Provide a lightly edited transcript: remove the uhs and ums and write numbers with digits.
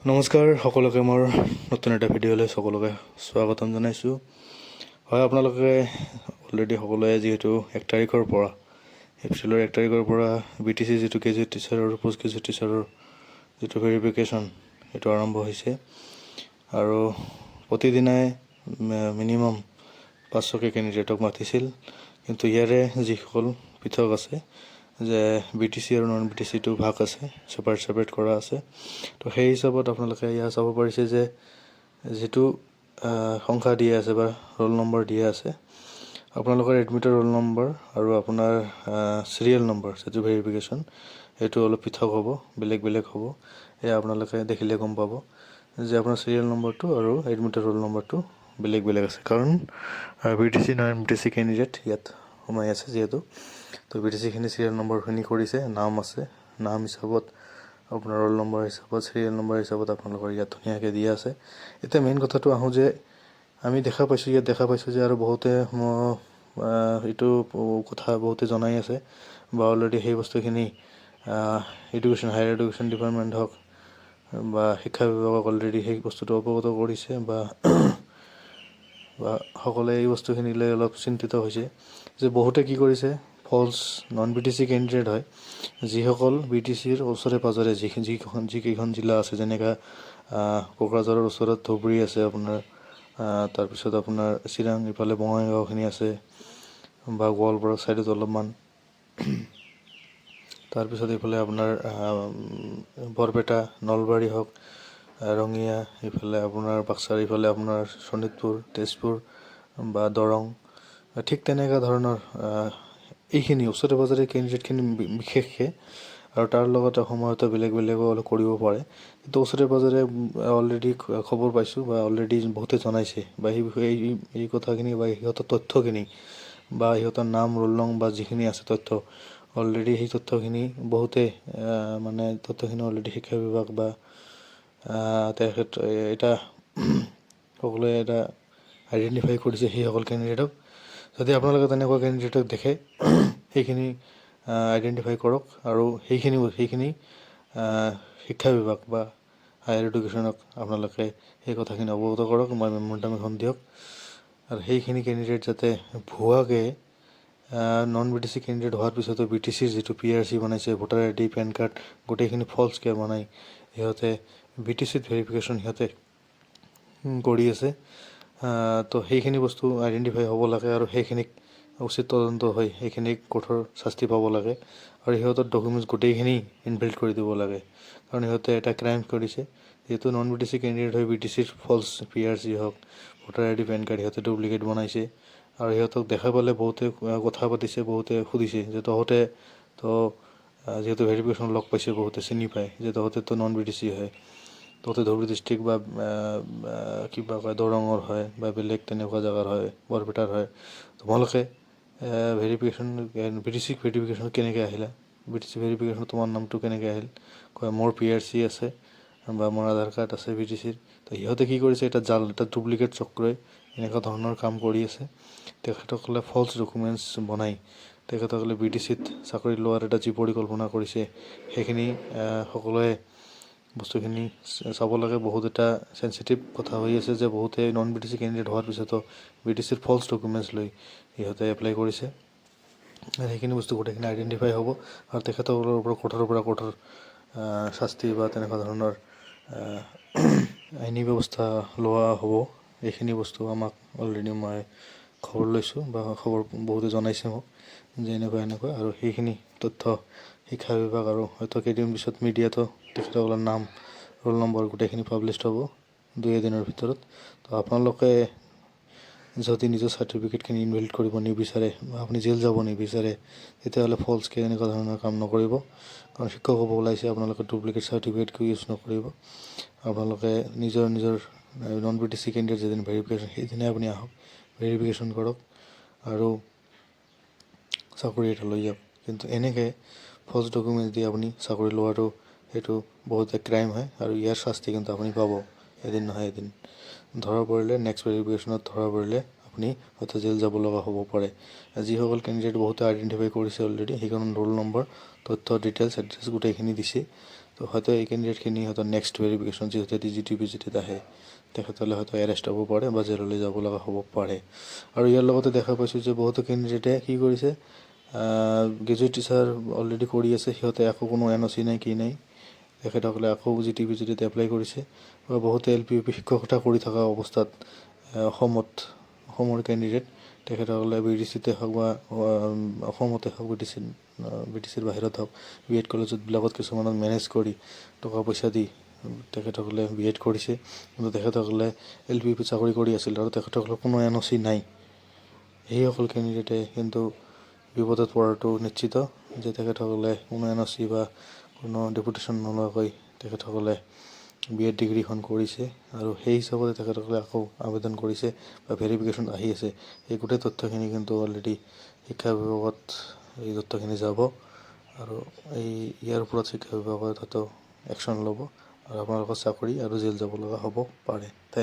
নমস্কাৰ সকলোকে মোৰ নতুন এটা ভিডিঅ'লৈ সকলোকে স্বাগতম জনাইছোঁ। হয়, আপোনালোকে অলৰেডি সকলোৱে যিহেতু 1 তাৰিখৰ পৰা এপ্ৰিলৰ 1 তাৰিখৰ পৰা BTC যিটো গ্ৰেজুৱেট টিচাৰ আৰু পোষ্ট গ্ৰেজুৱেট টিচাৰৰ যিটো ভেৰিফিকেশ্যন সেইটো আৰম্ভ হৈছে আৰু প্ৰতিদিনাই মিনিমাম 500কে কেণ্ডিডেটক মাতিছিল। কিন্তু ইয়াৰে যিসকল পৃথক আছে যে BTC আৰু নন BTCটো ভাগ আছে, ছেপাৰেট কৰা আছে। তো সেই হিচাপত আপোনালোকে ইয়াত চাব পাৰিছে যে যিটো সংখ্যা দিয়া আছে বা ৰোল নম্বৰ দিয়া আছে, আপোনালোকৰ এডমিটৰ ৰোল নম্বৰ আৰু আপোনাৰ চিৰিয়েল নম্বৰ যিটো ভেৰিফিকেশ্যন সেইটো অলপ পৃথক হ'ব, বেলেগ হ'ব। এয়া আপোনালোকে দেখিলে গম পাব যে আপোনাৰ চিৰিয়েল নম্বৰটো আৰু এডমিটৰ ৰোল নম্বৰটো বেলেগ আছে। কাৰণ BTC নন BTC কেণ্ডিডেট ইয়াত সোমাই আছে যিহেতু, তো BTCখিনি চিৰিয়েল নম্বৰখিনি কৰিছে, নাম আছে, নাম হিচাপত আপোনাৰ ৰোল নম্বৰ হিচাপত চিৰিয়েল নম্বৰ হিচাপত আপোনালোকৰ ইয়াত ধুনীয়াকৈ দিয়া আছে। এতিয়া মেইন কথাটো আহোঁ যে আমি দেখা পাইছোঁ যে আৰু বহুতে এইটো কথা বহুতে জনাই আছে বা অলৰেডি সেই বস্তুখিনি হায়াৰ এডুকেশ্যন ডিপাৰ্টমেণ্ট হওক বা শিক্ষা বিভাগক অলৰেডি সেই বস্তুটো অৱগত কৰিছে বা সকলোৱে এই বস্তুখিনিলৈ অলপ চিন্তিত হৈছে যে বহুতে কি কৰিছে, ফলছ নন BTC কেণ্ডিডেট হয় যিসকল BTCৰ ওচৰে পাঁজৰে যিকেইখন জিলা আছে, যেনেকৈ কোকৰাঝাৰৰ ওচৰত ধুবুৰী আছে আপোনাৰ, তাৰপিছত আপোনাৰ চিৰাং ইফালে বঙাইগাঁওখিনি আছে বা গোৱালপাৰা ছাইডত অলপমান, তাৰপিছত এইফালে আপোনাৰ বৰপেটা নলবাৰী হওক, ৰঙিয়া, ইফালে আপোনাৰ বাক্সাৰ, ইফালে আপোনাৰ শোণিতপুৰ, তেজপুৰ বা দৰং, ঠিক তেনেকুৱা ধৰণৰ এইখিনি ওচৰে পাঁজৰে কেণ্ডিডেটখিনি বিশেষকৈ, আৰু তাৰ লগতে সময়তে বেলেগো অলপ কৰিব পাৰে। কিন্তু ওচৰে পাঁজৰে অলৰেডি খবৰ পাইছোঁ বা অলৰেডি বহুতে জনাইছে বা সেই বিষয়ে এই কথাখিনি বা সিহঁতৰ তথ্যখিনি বা সিহঁতৰ নাম, ৰোল নং বা যিখিনি আছে তথ্য, অলৰেডি সেই তথ্যখিনি বহুতে তথ্যখিনি অলৰেডি শিক্ষা বিভাগ বা তেখেত এটা সকলোৱে এটা আইডেণ্টিফাই কৰিছে সেইসকল কেণ্ডিডেটক। যদি আপোনালোকে তেনেকুৱা কেণ্ডিডেটক দেখে সেইখিনি আইডেণ্টিফাই কৰক আৰু সেইখিনি শিক্ষা বিভাগ বা হায়াৰ এডুকেশ্যনক আপোনালোকে সেই কথাখিনি অৱগত কৰক, মেম'ৰেণ্ডাম দিয়ক। আৰু সেইখিনি কেণ্ডিডেট যাতে ভুৱাকৈ নন BTC কেণ্ডিডেট হোৱাৰ পিছতো BTCৰ যিটো PRC বনাইছে, ভোটাৰ ID, পেন কাৰ্ড, গোটেইখিনি ফল্চকৈ বনাই সিহঁতে BTCত ভেৰিফিকেশ্যন সিহঁতে কৰি আছে। তো সেইখিনি বস্তু আইডেণ্টিফাই হ'ব লাগে আৰু সেইখিনিক উচিত তদন্ত হৈ সেইখিনিক কঠোৰ শাস্তি পাব লাগে আৰু সিহঁতৰ ডকুমেণ্টছ গোটেইখিনি ইনভেলিড কৰি দিব লাগে। কাৰণ সিহঁতে এটা ক্ৰাইম কৰিছে, যিহেতু নন BTC কেণ্ডিডেট হৈ BTCৰ ফল্ছ PRC হওক, ভোটাৰ ID, পেন কাৰ্ড সিহঁতে ডুপ্লিকেট বনাইছে। আৰু সিহঁতক দেখা পালে বহুতে কথা পাতিছে, বহুতে সুধিছে যে তহঁতে তো যিহেতু ভেৰিফিকেশ্যন লগ পাইছে, বহুতে চিনি পায় যে তহঁতেতো নন BTC হয়, তহঁতে ধুবুৰী ডিষ্ট্ৰিক্ট বা কিবা কয় দৰঙৰ হয় বা বেলেগ তেনেকুৱা জেগাৰ হয়, বৰপেটাৰ হয়, তোমালোকে BTC ভেৰিফিকেশ্যন কেনেকৈ আহিলা, BTC ভেৰিফিকেশ্যন তোমাৰ নামটো কেনেকৈ আহিল, কয় মোৰ PRC আছে বা মোৰ আধাৰ কাৰ্ড আছে BTCৰ। তো সিহঁতে কি কৰিছে, এটা ডুপ্লিকেট চক্ৰই এনেকুৱা ধৰণৰ কাম কৰি আছে। তেখেতসকলে ফল্ছ ডকুমেণ্টছ বনাই তেখেতসকলে BTCত চাকৰি লোৱাৰ এটা যি পৰিকল্পনা কৰিছে সেইখিনি সকলোৱে বস্তুখিনি চাব লাগে। বহুত এটা চেঞ্চিটিভ কথা হৈ আছে যে বহুতে নন BTC কেণ্ডিডেট হোৱাৰ পিছতো BTCৰ ফল্ছ ডকুমেণ্টছ লৈ সিহঁতে এপ্লাই কৰিছে। সেইখিনি বস্তু গোটেইখিনি আইডেণ্টিফাই হ'ব আৰু তেখেতসকলৰ ওপৰত কঠোৰ শাস্তি বা তেনেকুৱা ধৰণৰ আইনী ব্যৱস্থা লোৱা হ'ব। এইখিনি বস্তু আমাক অলৰেডি মই খবৰ লৈছোঁ বা খবৰ বহুতে জনাইছে মোক যে এনেকুৱা আৰু সেইখিনি তথ্য শিক্ষা বিভাগ আৰু হয়তো কেইদিন পিছত মিডিয়াতো তেখেতসকলৰ নাম, ৰোল নম্বৰ গোটেইখিনি পাব্লিছ হ'ব 2 এদিনৰ ভিতৰত। তো আপোনালোকে যদি নিজৰ চাৰ্টিফিকেটখিনি ইনভেলিড কৰিব নিবিচাৰে বা আপুনি জেল যাব নিবিচাৰে, তেতিয়াহ'লে ফল্ছকৈ এনেকুৱা ধৰণৰ কাম নকৰিব। কাৰণ শিক্ষক হ'ব ওলাইছে, আপোনালোকে ডুপ্লিকেট চাৰ্টিফিকেটটো ইউজ নকৰিব। আপোনালোকে নিজৰ নন BTC কেণ্ডিডেট যেদিন ভেৰিফিকেশ্যন সেইদিনাই আপুনি আহক, ভেৰিফিকেশ্যন কৰক আৰু চাকৰি এটা লৈ যাওক। কিন্তু এনেকৈ ফল্ছ ডকুমেণ্টছ দি আপুনি চাকৰি লোৱাটো সেইটো বহুত ক্ৰাইম হয় আৰু ইয়াৰ শাস্তি কিন্তু আপুনি পাব এদিন নহয় এদিন। ধৰা পৰিলে নেক্সট ভেৰিফিকেশ্যনত ধৰা পৰিলে আপুনি হয়তো জেল যাব লগা হ'ব পাৰে। যিসকল কেণ্ডিডেট বহুতে আইডেণ্টিফাই কৰিছে অলৰেডি, সেইখন ৰোল নম্বৰ, তথ্য, ডিটেইলছ, এড্ৰেছ গোটেইখিনি দিছে। তো হয়তো এই কেণ্ডিডেটখিনি হয়তো নেক্সট ভেৰিফিকেশ্যন যেতিয়া ডিজিটিভিজিটিত আহে তেখেতসকলে হয়তো এৰেষ্ট হ'ব পাৰে বা জেললৈ যাব লগা হ'ব পাৰে। আৰু ইয়াৰ লগতে দেখা পাইছোঁ যে বহুতো কেণ্ডিডেটে কি কৰিছে, গ্ৰেজুৱেট টিচাৰ অলৰেডি কৰি আছে, সিহঁতে একো কোনো NOC নাই কি নাই, তেখেতসকলে আকৌ জিটিভিজিটিত এপ্লাই কৰিছে। বা বহুতে LPUP শিক্ষকতা কৰি থকা অৱস্থাত অসমৰ কেণ্ডিডেট, তেখেতসকলে BDCতে হওক বা অসমতে হওক, BDCৰ বাহিৰত হওক, B.Ed কলেজবিলাকত কিছুমানত মেনেজ কৰি টকা পইচা দি তেখেতসকলে B.Ed কৰিছে। কিন্তু তেখেতসকলে LPUP চাকৰি কৰি আছিল আৰু তেখেতসকলৰ কোনো NOC নাই। সেইসকল কেণ্ডিডেটে কিন্তু বিপদত পৰাটো নিশ্চিত, যে তেখেতসকলে কোনো NOC বা কোনো ডেপুটেশ্যন নোলোৱাকৈ তেখেতসকলে B.Ed ডিগ্ৰীখন কৰিছে আৰু সেই হিচাপতে তেখেতসকলে আকৌ আবেদন কৰিছে বা ভেৰিফিকেশ্যন আহি আছে। এই গোটেই তথ্যখিনি কিন্তু অলৰেডি শিক্ষা বিভাগত এই তথ্যখিনি যাব আৰু ইয়াৰ ওপৰত শিক্ষা বিভাগত হয়তো একশ্যন ল'ব আৰু আপোনালোকৰ চাকৰি আৰু জেল যাব লগা হ'ব পাৰে। Thank U.